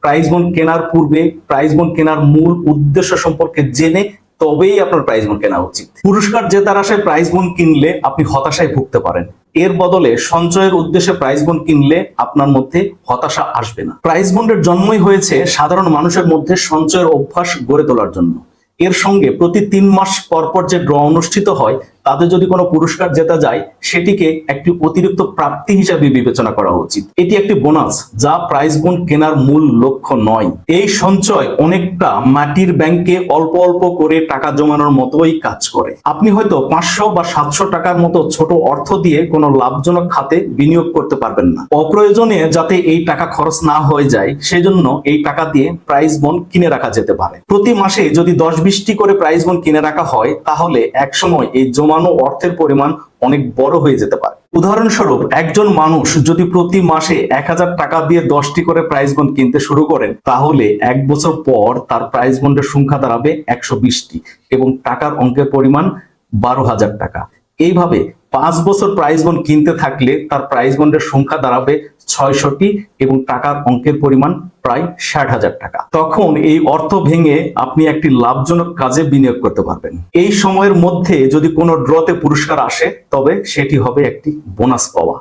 Prize bond কেনার পূর্বে prize bond কেনার মূল উদ্দেশ্য সম্পর্কে জেনে তবেই আপনার প্রাইজ বন্ড কেনা উচিত। পুরস্কার জেতার আশায় প্রাইজ বন্ড কিনলে আপনি হতাশায় ভুগতে পারেন। এর বদলে সঞ্চয়ের উদ্দেশ্যে প্রাইজ বন্ড কিনলে আপনার মধ্যে হতাশা আসবে না। প্রাইজ বন্ডের জন্মই হয়েছে সাধারণ মানুষের মধ্যে সঞ্চয়ের অভ্যাস গড়ে তোলার জন্য। এর সঙ্গে প্রতি 3 মাস পর পর যে ড্র অনুষ্ঠিত হয় তাতে যদি কোনো পুরস্কার জেতা যায় সেটিকে একটি অতিরিক্ত প্রাপ্তি হিসাবে বিবেচনা করা উচিত। এটি একটি বোনাস, যা প্রাইজ বন্ড কেনার মূল লক্ষ্য নয়। এই সঞ্চয় অনেকটা মাটির ব্যাংকে অল্প অল্প করে টাকা জমানোর মতোই কাজ করে। আপনি হয়তো 500 বা 700 টাকার মতো ছোট অর্থ দিয়ে কোনো লাভজনক খাতে বিনিয়োগ করতে পারবেন না। অপ্রয়োজনে যাতে এই টাকা খরচ না হয়ে যায় সেজন্য এই টাকা দিয়ে প্রাইজ বন্ড কিনে রাখা যেতে পারে। প্রতি মাসে যদি 10-20টি করে প্রাইজ বন্ড কিনে রাখা হয় তাহলে একসময় এই জমানো অর্থের পরিমাণ অনেক বড় হয়ে যেতে পারে। উদাহরণস্বরূপ, একজন মানুষ যদি প্রতি মাসে 1000 টাকা দিয়ে 10টি করে প্রাইজ বন্ড কিনতে শুরু করেন তাহলে 1 বছর পর তার প্রাইজ বন্ডের সংখ্যা দাঁড়াবে 120টি এবং টাকার অঙ্কের পরিমাণ 12,000 টাকা। এইভাবে 5 বছর প্রাইজ বন্ড কিনতে থাকলে তার প্রাইজ বন্ডের সংখ্যা দাঁড়াবে 600টি এবং টাকার অঙ্কের পরিমাণ প্রায় 60,000 টাকা। তখন এই অর্থ ভেঙে আপনি একটি লাভজনক কাজে বিনিয়োগ করতে পারবেন। এই সময়ের মধ্যে যদি কোনো ড্রতে পুরস্কার আসে তবে সেটি হবে একটি বোনাস পাওয়া।